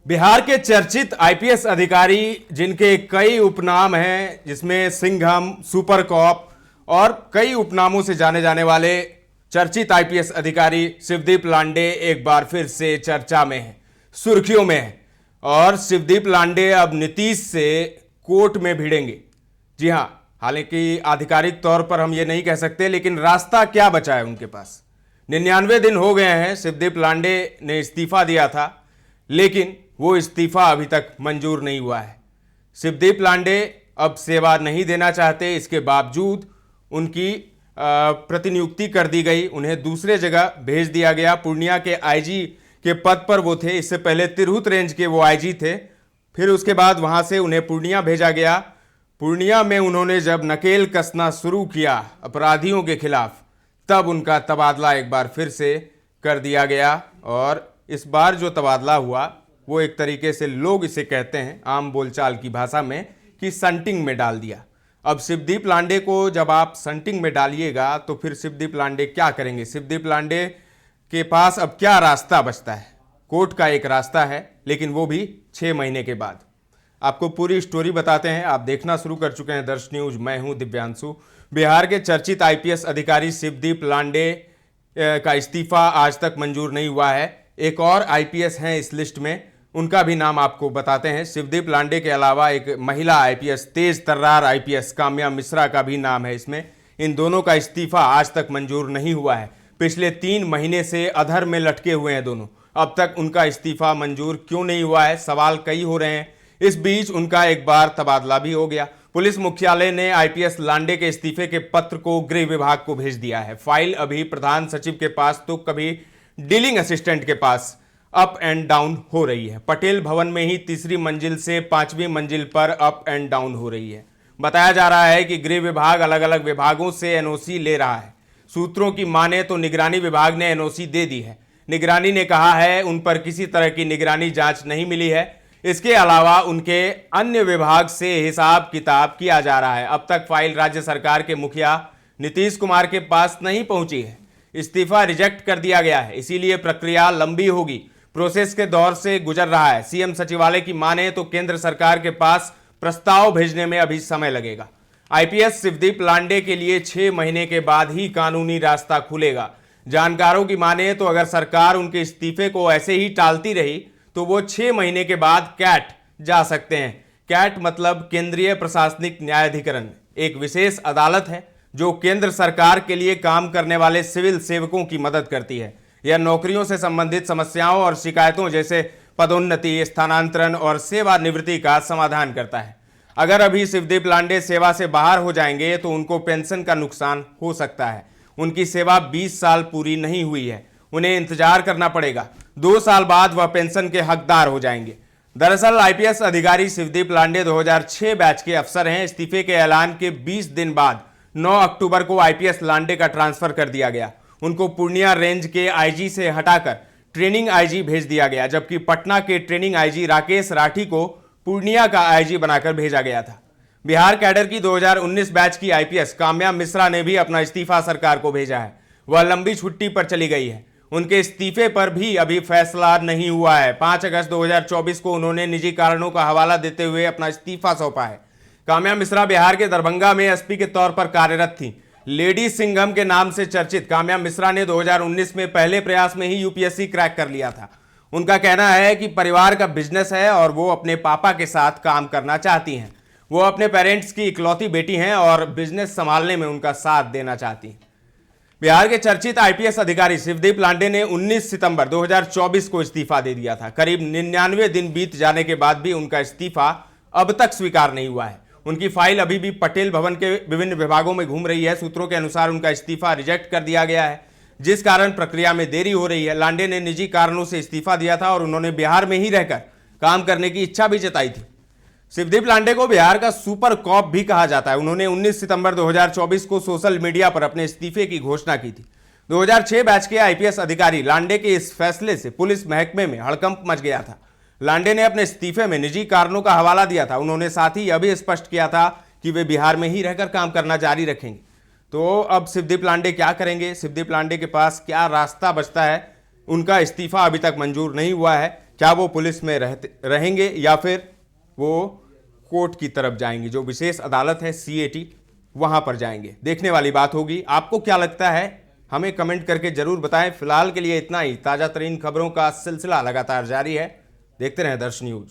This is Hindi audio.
बिहार के चर्चित आईपीएस अधिकारी जिनके कई उपनाम हैं, जिसमें सिंघम, सुपर कॉप और कई उपनामों से जाने जाने वाले चर्चित आईपीएस अधिकारी शिवदीप लांडे एक बार फिर से चर्चा में है, सुर्खियों में है। और शिवदीप लांडे अब नीतीश से कोर्ट में भिड़ेंगे। जी हां, हालांकि आधिकारिक तौर पर हम ये नहीं कह सकते, लेकिन रास्ता क्या बचा है उनके पास। 99 दिन हो गए हैं, शिवदीप लांडे ने इस्तीफा दिया था, लेकिन वो इस्तीफा अभी तक मंजूर नहीं हुआ है। शिवदीप लांडे अब सेवा नहीं देना चाहते, इसके बावजूद उनकी प्रतिनियुक्ति कर दी गई, उन्हें दूसरे जगह भेज दिया गया। पूर्णिया के आईजी के पद पर वो थे, इससे पहले तिरहुत रेंज के वो आईजी थे, फिर उसके बाद वहां से उन्हें पूर्णिया भेजा गया। पूर्णिया में उन्होंने जब नकेल कसना शुरू किया अपराधियों के खिलाफ, तब उनका तबादला एक बार फिर से कर दिया गया। और इस बार जो तबादला हुआ वो एक तरीके से, लोग इसे कहते हैं आम बोलचाल की भाषा में, कि संटिंग में डाल दिया। अब शिवदीप लांडे को जब आप संटिंग में डालिएगा तो फिर शिवदीप लांडे क्या करेंगे? शिवदीप लांडे के पास अब क्या रास्ता बचता है? कोर्ट का एक रास्ता है, लेकिन वो भी 6 महीने के बाद। आपको पूरी स्टोरी बताते हैं। आप देखना शुरू कर चुके हैं दर्श न्यूज, मैं हूं दिव्यांशु। बिहार के चर्चित आईपीएस अधिकारी शिवदीप लांडे का इस्तीफा आज तक मंजूर नहीं हुआ है। एक और आईपीएस हैं इस लिस्ट में, उनका भी नाम आपको बताते हैं। शिवदीप लांडे के अलावा एक महिला आईपीएस, तेज तर्रार आईपीएस काम्या मिश्रा का भी नाम है इसमें। इन दोनों का इस्तीफा आज तक मंजूर नहीं हुआ है। पिछले 3 महीने से अधर में लटके हुए हैं दोनों। अब तक उनका इस्तीफा मंजूर क्यों नहीं हुआ है, सवाल कई हो रहे हैं। इस बीच उनका एक बार तबादला भी हो गया। पुलिस मुख्यालय ने आईपीएस लांडे के इस्तीफे के पत्र को गृह विभाग को भेज दिया है। फाइल अभी प्रधान सचिव के पास तो कभी डीलिंग असिस्टेंट के पास अप एंड डाउन हो रही है। पटेल भवन में ही तीसरी मंजिल से 5वीं मंजिल पर अप एंड डाउन हो रही है। बताया जा रहा है कि गृह विभाग अलग अलग विभागों से एनओसी ले रहा है। सूत्रों की माने तो निगरानी विभाग ने एनओसी दे दी है। निगरानी ने कहा है उन पर किसी तरह की निगरानी जांच नहीं मिली है। इसके अलावा उनके अन्य विभाग से हिसाब किताब किया जा रहा है। अब तक फाइल राज्य सरकार के मुखिया नीतीश कुमार के पास नहीं पहुंची है। इस्तीफा रिजेक्ट कर दिया गया है, इसीलिए प्रक्रिया लंबी होगी। प्रोसेस के दौर से गुजर रहा है। सीएम सचिवालय की माने तो केंद्र सरकार के पास प्रस्ताव भेजने में अभी समय लगेगा। आईपीएस शिवदीप लांडे के लिए 6 महीने के बाद ही कानूनी रास्ता खुलेगा। जानकारों की माने तो अगर सरकार उनके इस्तीफे को ऐसे ही टालती रही तो वो 6 महीने के बाद कैट जा सकते हैं। कैट मतलब केंद्रीय प्रशासनिक न्यायाधिकरण, एक विशेष अदालत है जो केंद्र सरकार के लिए काम करने वाले सिविल सेवकों की मदद करती है। यह नौकरियों से संबंधित समस्याओं और शिकायतों जैसे पदोन्नति, स्थानांतरण और सेवानिवृत्ति का समाधान करता है। अगर अभी शिवदीप लांडे सेवा से बाहर हो जाएंगे तो उनको पेंशन का नुकसान हो सकता है। उनकी सेवा 20 साल पूरी नहीं हुई है, उन्हें इंतजार करना पड़ेगा। 2 साल बाद वह पेंशन के हकदार हो जाएंगे। दरअसल आईपीएस अधिकारी शिवदीप लांडे 2006 बैच के अफसर हैं। इस्तीफे के ऐलान के 20 दिन बाद 9 अक्टूबर को आईपीएस लांडे का ट्रांसफर कर दिया गया। उनको पूर्णिया रेंज के आईजी से हटाकर ट्रेनिंग आईजी भेज दिया गया, जबकि पटना के ट्रेनिंग आईजी राकेश राठी को पूर्णिया का आईजी बनाकर भेजा गया था। बिहार कैडर की 2019 बैच की आईपीएस काम्या मिश्रा ने भी अपना इस्तीफा सरकार को भेजा है। वह लंबी छुट्टी पर चली गई है। उनके इस्तीफे पर भी अभी फैसला नहीं हुआ है। 5 अगस्त 2024 को उन्होंने निजी कारणों का हवाला देते हुए अपना इस्तीफा सौंपा है। काम्या मिश्रा बिहार के दरभंगा में एसपी के तौर पर कार्यरत थी। लेडी सिंघम के नाम से चर्चित काम्या मिश्रा ने 2019 में पहले प्रयास में ही यूपीएससी क्रैक कर लिया था। उनका कहना है कि परिवार का बिजनेस है और वो अपने पापा के साथ काम करना चाहती हैं। वो अपने पेरेंट्स की इकलौती बेटी हैं और बिजनेस संभालने में उनका साथ देना चाहती हैं। बिहार के चर्चित आईपीएस अधिकारी शिवदीप लांडे ने 19 सितंबर 2024 को इस्तीफा दे दिया था। करीब 99 दिन बीत जाने के बाद भी उनका इस्तीफा अब तक स्वीकार नहीं हुआ है। उनकी फाइल अभी भी पटेल भवन के विभिन्न विभागों में घूम रही है। सूत्रों के अनुसार उनका इस्तीफा रिजेक्ट कर दिया गया है, जिस कारण प्रक्रिया में देरी हो रही है। लांडे ने निजी कारणों से इस्तीफा दिया था और उन्होंने बिहार में ही रहकर काम करने की इच्छा भी जताई थी। शिवदीप लांडे को बिहार का सुपर कॉप भी कहा जाता है। उन्होंने 19 सितंबर 2024 को सोशल मीडिया पर अपने इस्तीफे की घोषणा की थी। 2006 बैच के आईपीएस अधिकारी लांडे के इस फैसले से पुलिस महकमे में हड़कंप मच गया था। लांडे ने अपने इस्तीफे में निजी कारणों का हवाला दिया था। उन्होंने साथ ही यह भी स्पष्ट किया था कि वे बिहार में ही रहकर काम करना जारी रखेंगे। तो अब शिवदीप लांडे क्या करेंगे? शिवदीप लांडे के पास क्या रास्ता बचता है? उनका इस्तीफा अभी तक मंजूर नहीं हुआ है। क्या वो पुलिस में रहेंगे या फिर वो कोर्ट की तरफ जाएंगे, जो विशेष अदालत है सीएटी, वहां पर जाएंगे। देखने वाली बात होगी। आपको क्या लगता है हमें कमेंट करके जरूर बताएं। फिलहाल के लिए इतना ही। ताजा तरीन खबरों का सिलसिला लगातार जारी है। देखते रहें दर्श न्यूज।